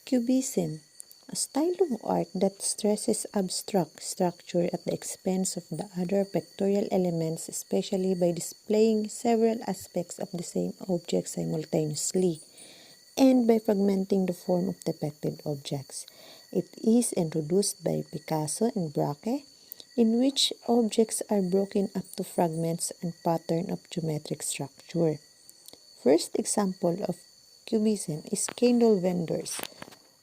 Cubism, a style of art that stresses abstract structure at the expense of the other pictorial elements, especially by displaying several aspects of the same object simultaneously, and by fragmenting the form of depicted objects. It is introduced by Picasso and Braque, in which objects are broken up to fragments and pattern of geometric structure. First example of Cubism is Candle Vendors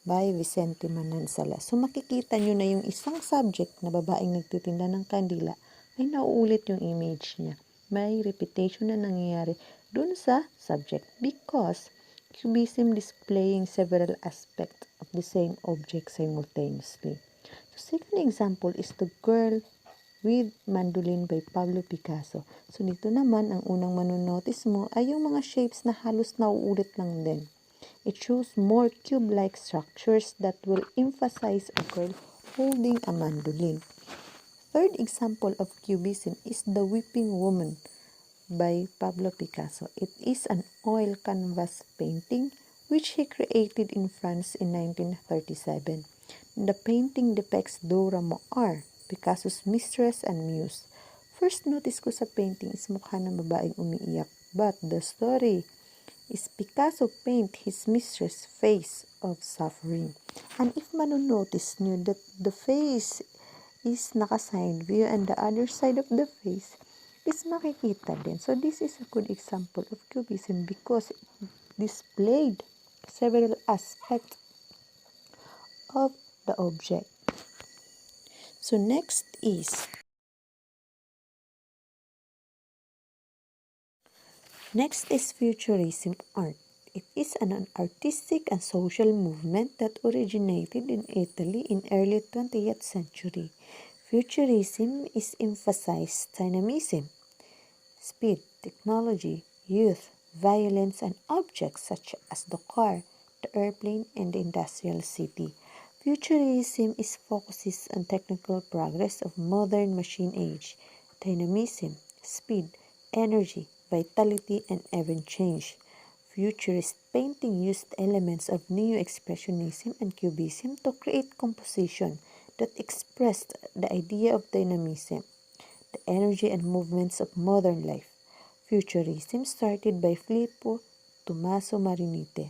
by Vicente Manansala. So makikita nyo na yung isang subject na babaeng nagtitinda ng kandila ay nauulit yung image niya. May repetition na nangyayari dun sa subject because Cubism displaying several aspects of the same object simultaneously. So second example is The Girl with Mandolin by Pablo Picasso. So dito naman, ang unang manonotice mo ay yung mga shapes na halos nauulit lang din. It shows more cube-like structures that will emphasize a girl holding a mandolin. Third example of Cubism is The Weeping Woman by Pablo Picasso. It is an oil canvas painting which he created in France in 1937. The painting depicts Dora Maar, Picasso's mistress and muse. First notice ko sa painting is mukha ng babaeng umiiyak, but the story is Picasso paint his mistress' face of suffering. And if manonotice nyo that the face is naka-side view and the other side of the face is makikita din. So this is a good example of Cubism because it displayed several aspects of the object. So next is Futurism art. It is an artistic and social movement that originated in Italy in early 20th century. Futurism is emphasized dynamism, speed, technology, youth, violence, and objects such as the car, the airplane, and the industrial city. Futurism is focuses on technical progress of modern machine age, dynamism, speed, energy, vitality, and even change. Futurist painting used elements of neo-expressionism and cubism to create composition that expressed the idea of dynamism, the energy and movements of modern life. Futurism started by Filippo Tommaso Marinite.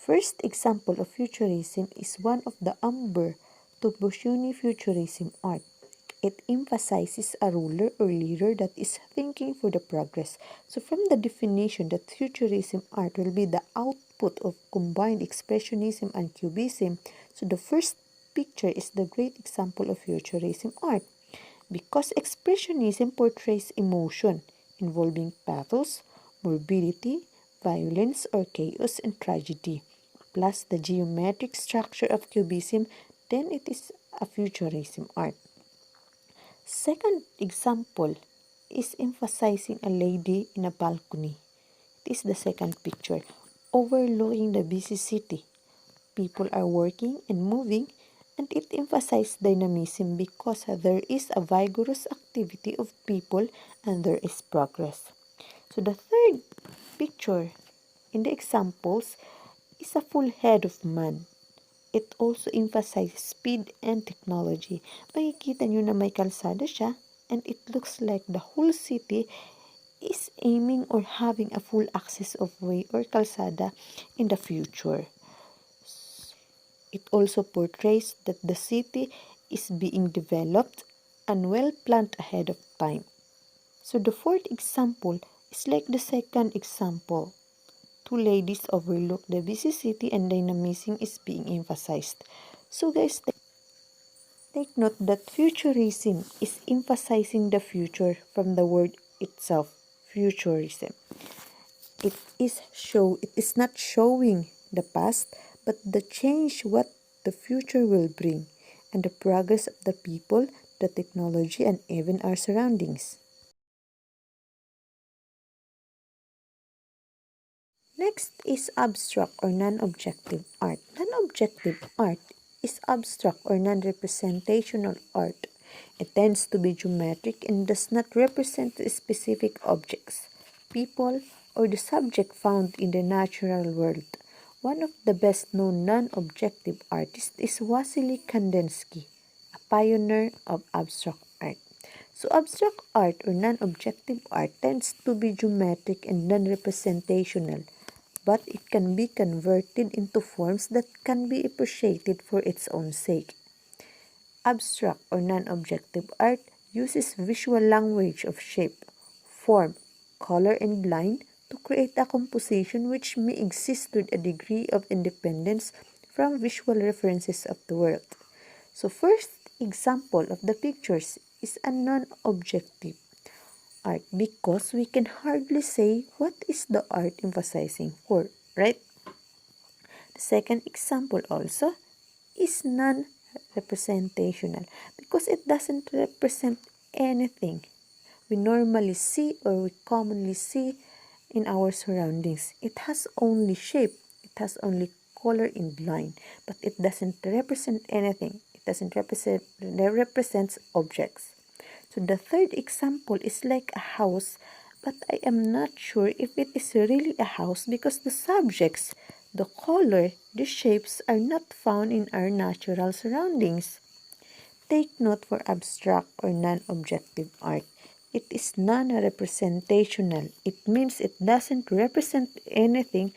First example of Futurism is one of the Amber to Buscioni Futurism art. It emphasizes a ruler or leader that is thinking for the progress. So from the definition that Futurism art will be the output of combined Expressionism and Cubism, so the first picture is the great example of Futurism art. Because Expressionism portrays emotion involving pathos, morbidity, violence, or chaos and tragedy, plus the geometric structure of Cubism, then it is a Futurism art. Second example is emphasizing a lady in a balcony. It is the second picture, overlooking the busy city. People are working and moving, and it emphasizes dynamism because there is a vigorous activity of people and there is progress. So the third picture in the examples is a full head of man. It also emphasizes speed and technology. Makikita nyo na may kalsada siya and it looks like the whole city is aiming or having a full access of way or kalsada in the future. It also portrays that the city is being developed and well planned ahead of time. So the fourth example is like the second example. Two ladies overlook the busy city and dynamism is being emphasized. So guys, take note that Futurism is emphasizing the future from the word itself, Futurism. It is not showing the past, but the change what the future will bring and the progress of the people, the technology, and even our surroundings. Next is abstract or non-objective art. Non-objective art is abstract or non-representational art. It tends to be geometric and does not represent specific objects, people, or the subject found in the natural world. One of the best-known non-objective artists is Wassily Kandinsky, a pioneer of abstract art. So abstract art or non-objective art tends to be geometric and non-representational, but it can be converted into forms that can be appreciated for its own sake. Abstract or non-objective art uses visual language of shape, form, color, and line to create a composition which may exist with a degree of independence from visual references of the world. So first example of the pictures is a non-objective art because we can hardly say what is the art emphasizing for, right? The second example also is non-representational because it doesn't represent anything we normally see or we commonly see in our surroundings. It has only shape, it has only color and line, but it doesn't represent anything. It doesn't represents objects. So the third example is like a house, but I am not sure if it is really a house because the subjects, the color, the shapes are not found in our natural surroundings. Take note for abstract or non-objective art. It is non-representational. It means it doesn't represent anything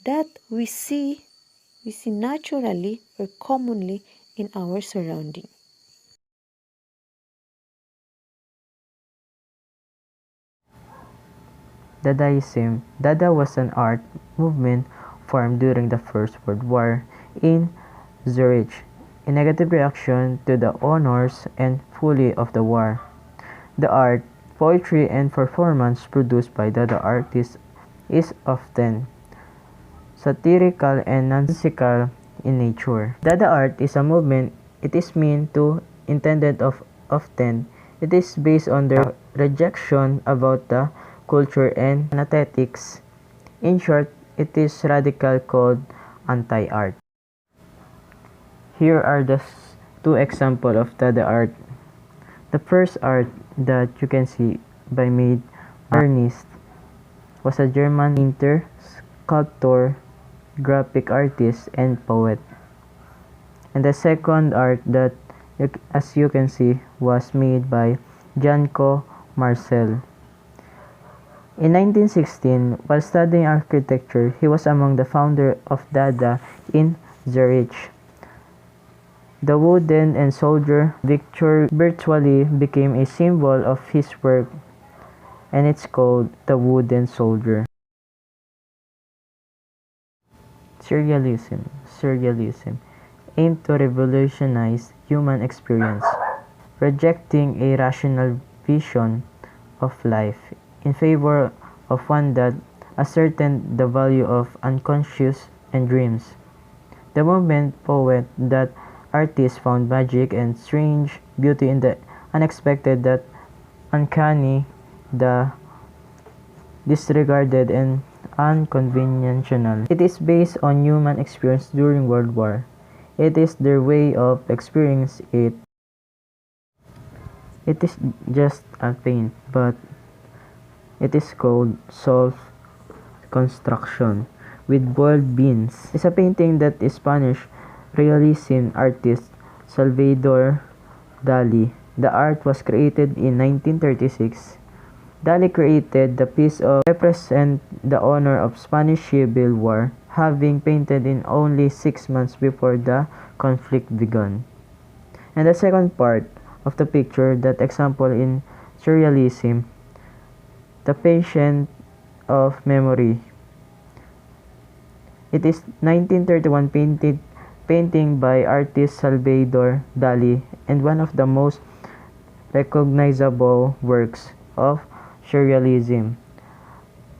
that we see naturally or commonly in our surrounding. Dadaism. Dada was an art movement formed during the First World War in Zurich, in negative reaction to the honors and folly of the war. The art, poetry, and performance produced by Dada artists is often satirical and nonsensical in nature. Dada art is a movement. It is meant to intended of often. It is based on the rejection about the culture and aesthetics. In short, it is radical called anti-art. Here are the two examples of Dada art. The first art that you can see by made Ernst was a German painter, sculptor, graphic artist, and poet. And the second art that, as you can see, was made by Janko Marcel. In 1916, while studying architecture, he was among the founders of Dada in Zurich. The wooden and soldier picture virtually became a symbol of his work, and it's called the wooden soldier. Surrealism aimed to revolutionize human experience, rejecting a rational vision of life in favor of one that ascertained the value of unconscious and dreams. The movement poet that artists found magic and strange beauty in the unexpected, that uncanny, the disregarded, and unconventional. It is based on human experience during World War. It is their way of experiencing it. It is just a paint, but it is called self-construction with boiled beans. It's a painting that is Spanish realism artist Salvador Dali. The art was created in 1936. Dali created the piece to represent the honor of Spanish Civil War, having painted in only 6 months before the conflict began. And the second part of the picture, that example in surrealism, the patient of memory. It is 1931 painting by artist Salvador Dali and one of the most recognizable works of surrealism.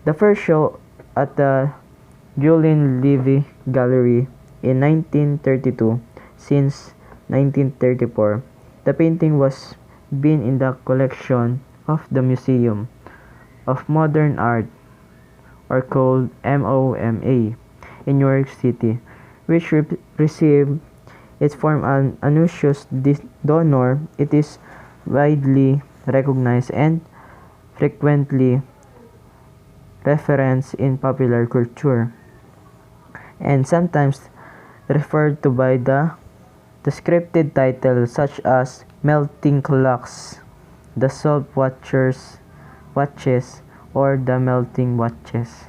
The first show at the Julien Levy Gallery in 1932. Since 1934, the painting was been in the collection of the Museum of Modern Art, or called MoMA, in New York City, which received its from an anonymous donor. It is widely recognized and frequently referenced in popular culture. and sometimes referred to by the descriptive title such as melting clocks, the salt watches, or the melting watches.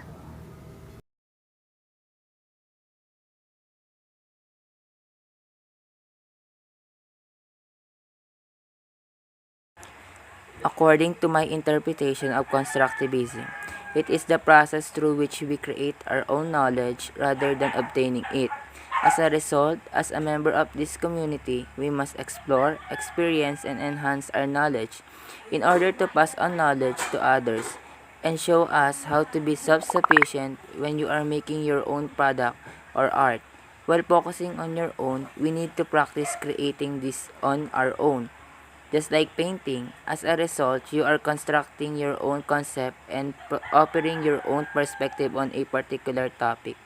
According to my interpretation of constructivism, it is the process through which we create our own knowledge rather than obtaining it. As a result, as a member of this community, we must explore, experience, and enhance our knowledge in order to pass on knowledge to others and show us how to be self-sufficient when you are making your own product or art. While focusing on your own, we need to practice creating this on our own. Just like painting, as a result, you are constructing your own concept and offering your own perspective on a particular topic.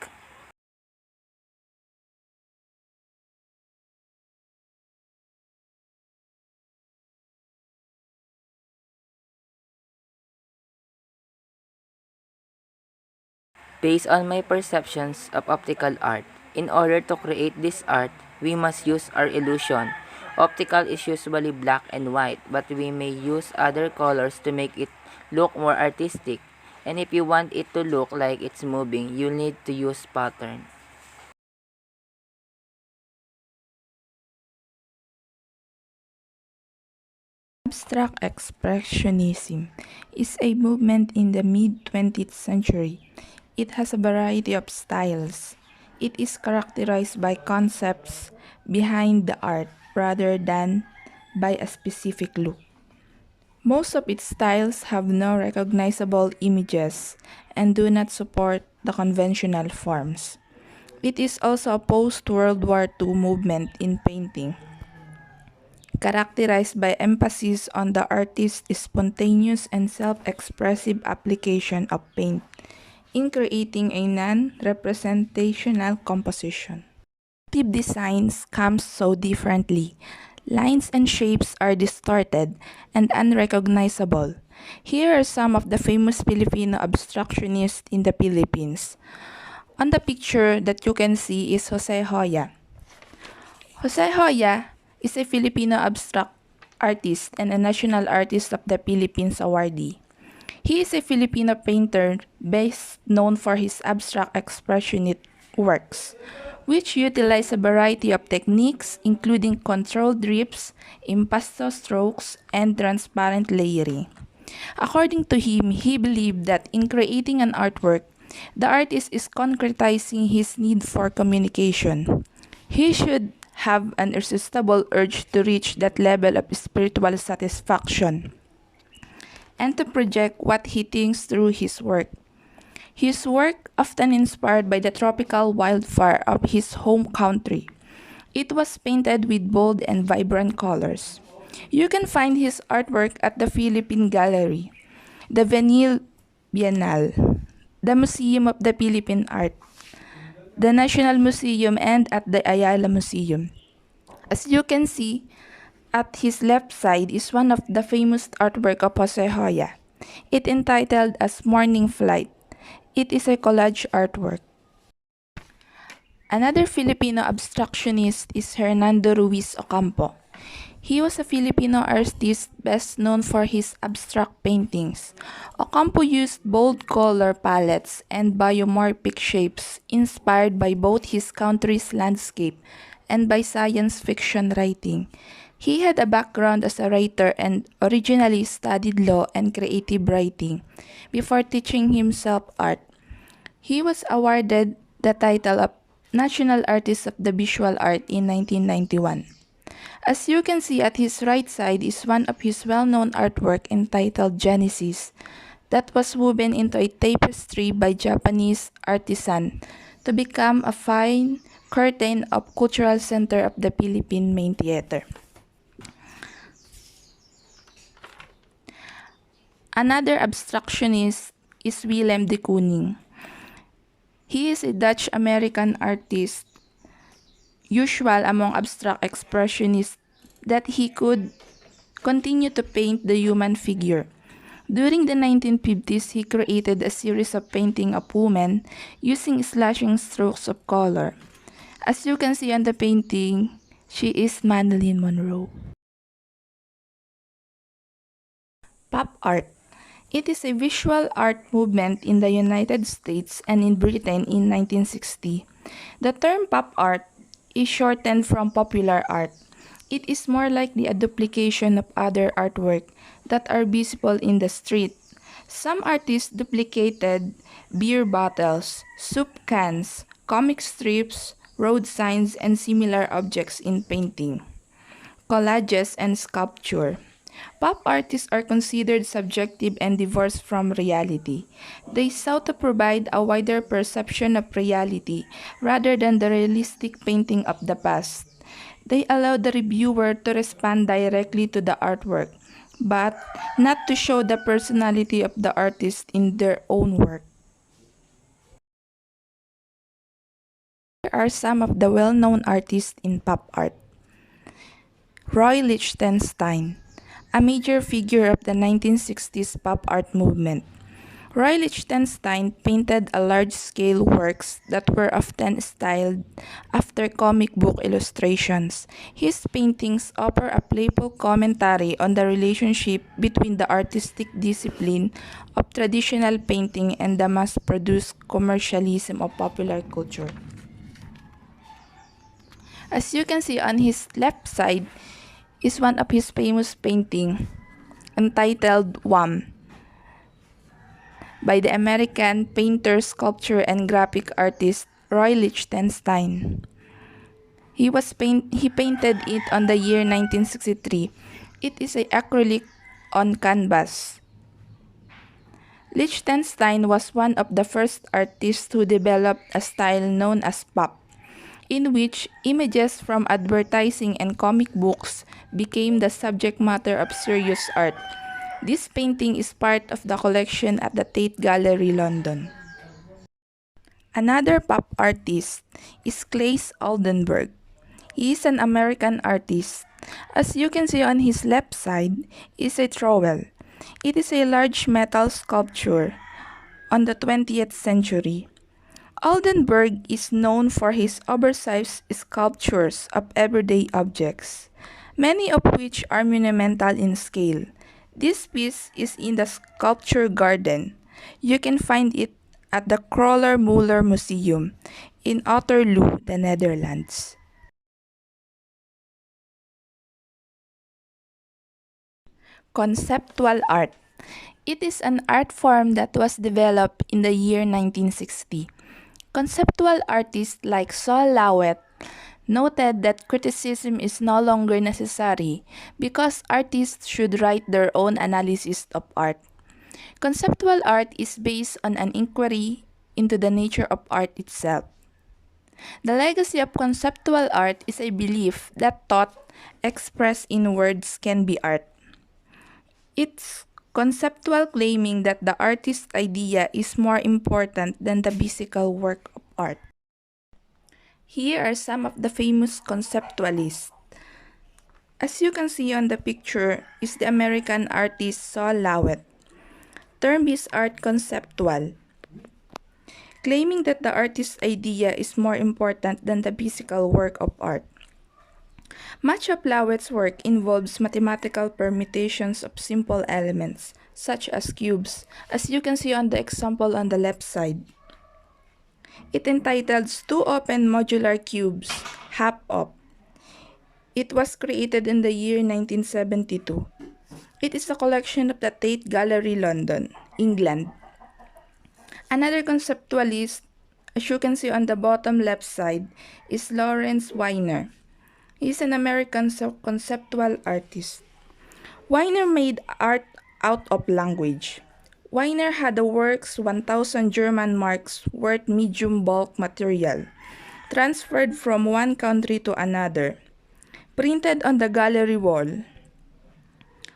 Based on my perceptions of optical art, in order to create this art, we must use our illusion. Optical is usually black and white, but we may use other colors to make it look more artistic. And if you want it to look like it's moving, you need to use pattern. Abstract expressionism is a movement in the mid-20th century. It has a variety of styles. It is characterized by concepts behind the art rather than by a specific look. Most of its styles have no recognizable images and do not support the conventional forms. It is also a post-World War II movement in painting, characterized by emphasis on the artist's spontaneous and self-expressive application of paint in creating a non-representational composition. Creative designs comes so differently. Lines and shapes are distorted and unrecognizable. Here are some of the famous Filipino abstractionists in the Philippines. On the picture that you can see is Jose Hoya. Jose Hoya is a Filipino abstract artist and a National Artist of the Philippines awardee. He is a Filipino painter best known for his abstract expressionist works, which utilize a variety of techniques including controlled drifts, impasto strokes, and transparent layering. According to him, he believed that in creating an artwork, the artist is concretizing his need for communication. He should have an irresistible urge to reach that level of spiritual satisfaction and to project what he thinks through his work. His work often inspired by the tropical wildfire of his home country. It was painted with bold and vibrant colors. You can find his artwork at the Philippine Gallery, the Venil Biennale, the Museum of the Philippine Art, the National Museum, and at the Ayala Museum. As you can see, at his left side is one of the famous artwork of Jose Hoya. It entitled as Morning Flight. It is a collage artwork. Another Filipino abstractionist is Hernando Ruiz Ocampo. He was a Filipino artist best known for his abstract paintings. Ocampo used bold color palettes and biomorphic shapes inspired by both his country's landscape and by science fiction writing. He had a background as a writer and originally studied law and creative writing before teaching himself art. He was awarded the title of National Artist of the Visual Art in 1991. As you can see, at his right side is one of his well-known artwork entitled Genesis that was woven into a tapestry by Japanese artisan to become a fine curtain of cultural center of the Philippine Main Theater. Another abstractionist is Willem de Kooning. He is a Dutch-American artist, usual among abstract expressionists that he could continue to paint the human figure. During the 1950s, he created a series of paintings of women using slashing strokes of color. As you can see on the painting, she is Marilyn Monroe. Pop art. It is a visual art movement in the United States and in Britain in 1960. The term pop art is shortened from popular art. It is more likely a duplication of other artwork that are visible in the street. Some artists duplicated beer bottles, soup cans, comic strips, road signs, and similar objects in painting, collages, and sculpture. Pop artists are considered subjective and divorced from reality. They sought to provide a wider perception of reality rather than the realistic painting of the past. They allow the reviewer to respond directly to the artwork, but not to show the personality of the artist in their own work. Here are some of the well-known artists in pop art. Roy Lichtenstein, a major figure of the 1960s pop art movement. Roy Lichtenstein painted a large-scale works that were often styled after comic book illustrations. His paintings offer a playful commentary on the relationship between the artistic discipline of traditional painting and the mass-produced commercialism of popular culture. As you can see on his left side is one of his famous paintings entitled Wham! By the American painter, sculptor, and graphic artist Roy Lichtenstein. He painted it on the year 1963. It is an acrylic on canvas. Lichtenstein was one of the first artists who developed a style known as pop, in which images from advertising and comic books became the subject matter of serious art. This painting is part of the collection at the Tate Gallery, London. Another pop artist is Claes Oldenburg. He is an American artist. As you can see on his left side is a trowel. It is a large metal sculpture on the 20th century. Oldenburg is known for his oversized sculptures of everyday objects, many of which are monumental in scale. This piece is in the Sculpture Garden. You can find it at the Kroller-Müller Museum in Otterloo, the Netherlands. Conceptual art. It is an art form that was developed in the year 1960. Conceptual artists like Sol LeWitt noted that criticism is no longer necessary because artists should write their own analysis of art. Conceptual art is based on an inquiry into the nature of art itself. The legacy of conceptual art is a belief that thought expressed in words can be art. It's conceptual, claiming that the artist's idea is more important than the physical work of art. Here are some of the famous conceptualists. As you can see on the picture is the American artist Sol LeWitt. Term his art conceptual, claiming that the artist's idea is more important than the physical work of art. Much of LeWitt's work involves mathematical permutations of simple elements, such as cubes, as you can see on the example on the left side. It entitles Two Open Modular Cubes, Half Up. It was created in the year 1972. It is a collection of the Tate Gallery, London, England. Another conceptualist, as you can see on the bottom left side, is Lawrence Weiner. He is an American conceptual artist. Weiner made art out of language. Weiner had the works 1,000 German marks worth medium bulk material, transferred from one country to another, printed on the gallery wall.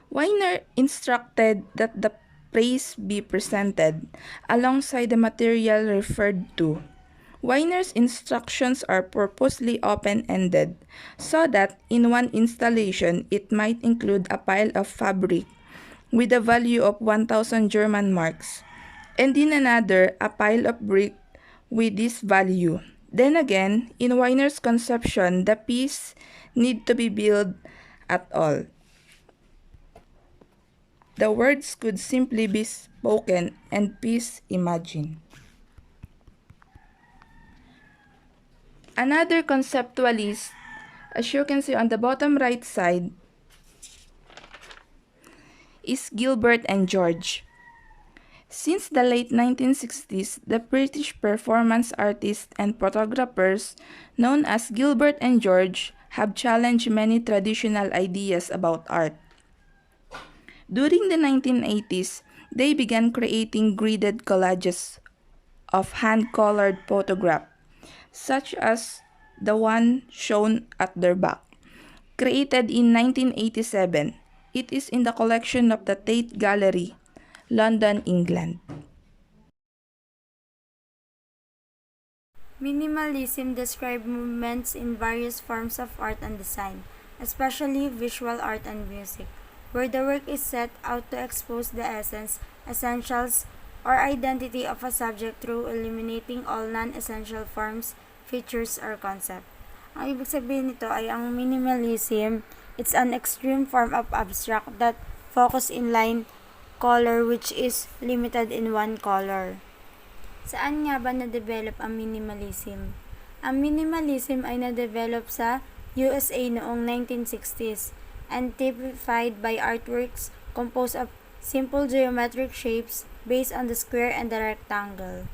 Weiner instructed that the praise be presented alongside the material referred to. Weiner's instructions are purposely open-ended so that in one installation it might include a pile of fabric with a value of 1,000 German marks, and in another a pile of brick with this value. Then again, in Weiner's conception, the piece need to be built at all. The words could simply be spoken and piece imagined. Another conceptualist, as you can see on the bottom right side, is Gilbert and George. Since the late 1960s, the British performance artists and photographers known as Gilbert and George have challenged many traditional ideas about art. During the 1980s, they began creating gridded collages of hand-colored photographs, such as the one shown at their back. Created in 1987, it is in the collection of the Tate Gallery, London, England. Minimalism describes movements in various forms of art and design, especially visual art and music, where the work is set out to expose the essence, essentials, or identity of a subject through eliminating all non-essential forms, features, or concept. Ang ibig sabihin nito ay ang minimalism, it's an extreme form of abstract that focus in line color which is limited in one color. Saan nga ba na-develop ang minimalism? Ang minimalism ay na-develop sa USA noong 1960s and typified by artworks composed of simple geometric shapes based on the square and the rectangle.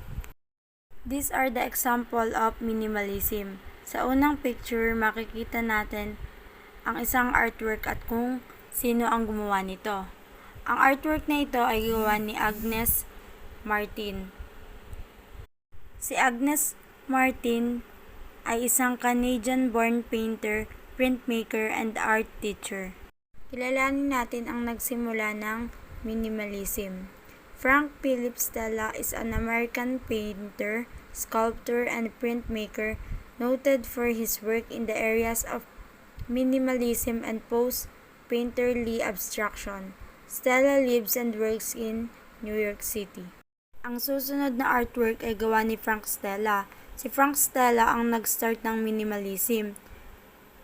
These are the example of minimalism. Sa unang picture, makikita natin ang isang artwork at kung sino ang gumawa nito. Ang artwork na ito ay gawa ni Agnes Martin. Si Agnes Martin ay isang Canadian-born painter, printmaker, and art teacher. Kilalanin natin ang nagsimula ng minimalism. Frank Philip Stella is an American painter, sculptor, and printmaker noted for his work in the areas of minimalism and post-painterly abstraction. Stella lives and works in New York City. Ang susunod na artwork ay gawa ni Frank Stella. Si Frank Stella ang nag-start ng minimalism.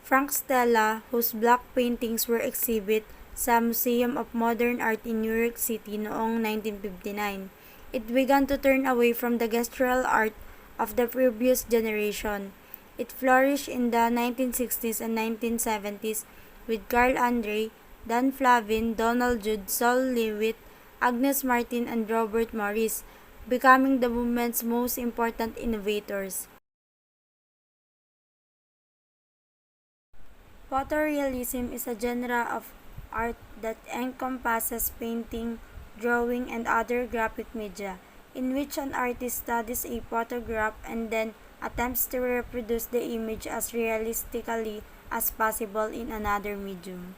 Frank Stella, whose black paintings were exhibit sa Museum of Modern Art in New York City noong 1959. It began to turn away from the gestural art of the previous generation. It flourished in the 1960s and 1970s with Carl Andre, Dan Flavin, Donald Judd, Sol Lewitt, Agnes Martin, and Robert Morris, becoming the movement's most important innovators. Photorealism is a genre of art that encompasses painting, drawing, and other graphic media, in which an artist studies a photograph and then attempts to reproduce the image as realistically as possible in another medium.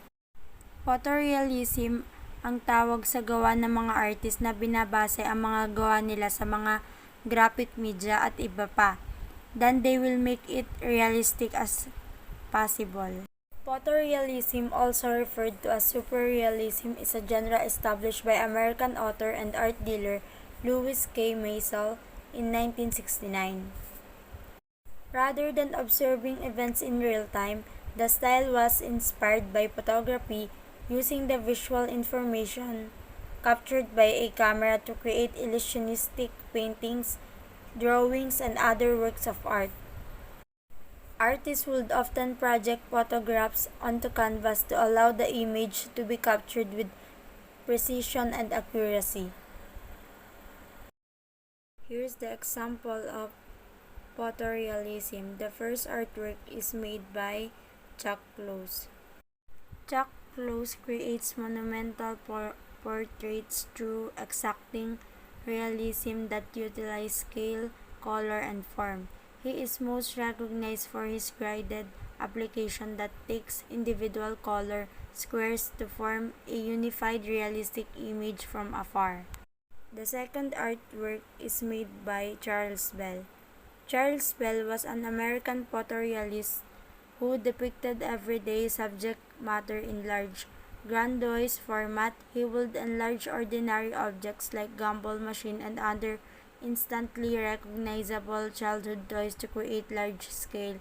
Photorealism ang tawag sa gawa ng mga artist na binabase ang mga gawa nila sa mga graphic media at iba pa. Then they will make it realistic as possible. Photorealism, also referred to as surrealism, is a genre established by American author and art dealer Louis K. Maisel in 1969. Rather than observing events in real time, the style was inspired by photography, using the visual information captured by a camera to create illusionistic paintings, drawings, and other works of art. Artists would often project photographs onto canvas to allow the image to be captured with precision and accuracy. Here's the example of photorealism. The first artwork is made by Chuck Close. Chuck Close creates monumental portraits through exacting realism that utilize scale, color, and form. He is most recognized for his graded application that takes individual color squares to form a unified realistic image from afar. The second artwork is made by Charles Bell. Charles Bell was an American photorealist who depicted everyday subject matter in large grandiose format, he would enlarge ordinary objects like gumball machine and other instantly recognizable childhood toys to create large-scale.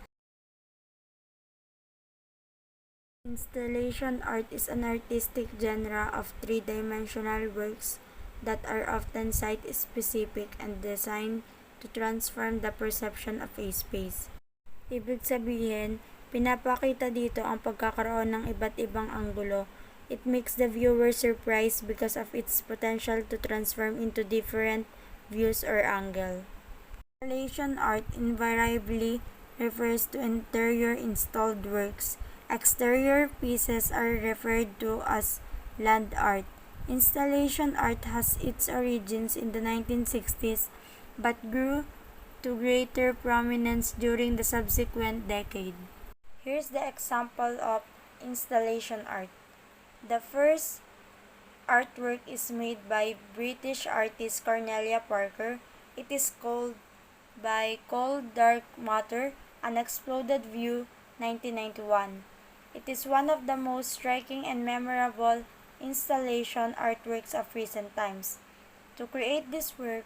Installation art is an artistic genre of three-dimensional works that are often site-specific and designed to transform the perception of a space. Ibig sabihin, pinapakita dito ang pagkakaroon ng iba't ibang anggulo. It makes the viewer surprised because of its potential to transform into different views or angle. Installation art invariably refers to interior installed works. Exterior pieces are referred to as land art. Installation art has its origins in the 1960s but grew to greater prominence during the subsequent decade. Here's the example of installation art. The first artwork is made by British artist Cornelia Parker. It is called by Cold Dark Matter, An Exploded View, 1991. It is one of the most striking and memorable installation artworks of recent times. To create this work,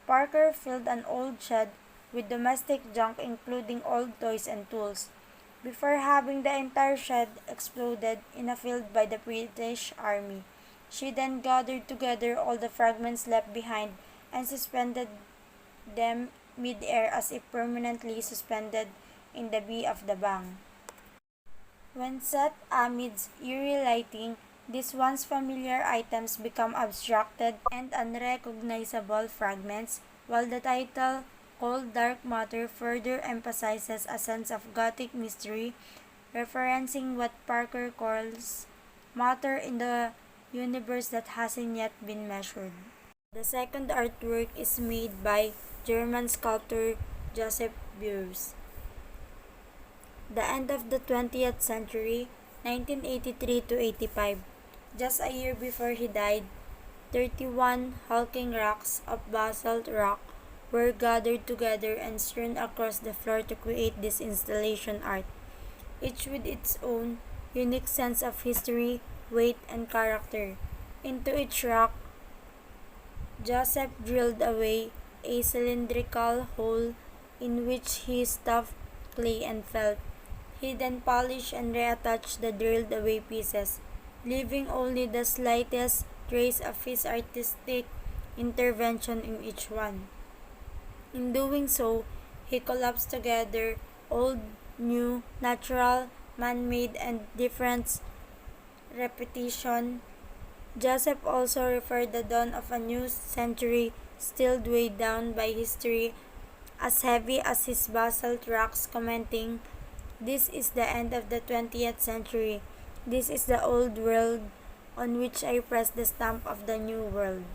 Parker filled an old shed with domestic junk including old toys and tools, before having the entire shed exploded in a field by the British Army. She then gathered together all the fragments left behind and suspended them mid-air as if permanently suspended in the bee of the bang. When set amidst eerie lighting, these once familiar items become abstracted and unrecognizable fragments, while the title Cold Dark Matter further emphasizes a sense of gothic mystery, referencing what Parker calls matter in the universe that hasn't yet been measured. The second artwork is made by German sculptor Joseph Beuys. The end of the 20th century, 1983 to 85. Just a year before he died, 31 hulking rocks of basalt rock were gathered together and strewn across the floor to create this installation art, each with its own unique sense of history, weight, and character. Into each rock, Joseph drilled away a cylindrical hole in which he stuffed clay and felt. He then polished and reattached the drilled away pieces, leaving only the slightest trace of his artistic intervention in each one. In doing so, he collapsed together old, new, natural, man-made, and different repetition. Joseph also referred the dawn of a new century still weighed down by history as heavy as his basalt rocks, commenting, "This is the end of the 20th century. This is the old world on which I press the stamp of the new world."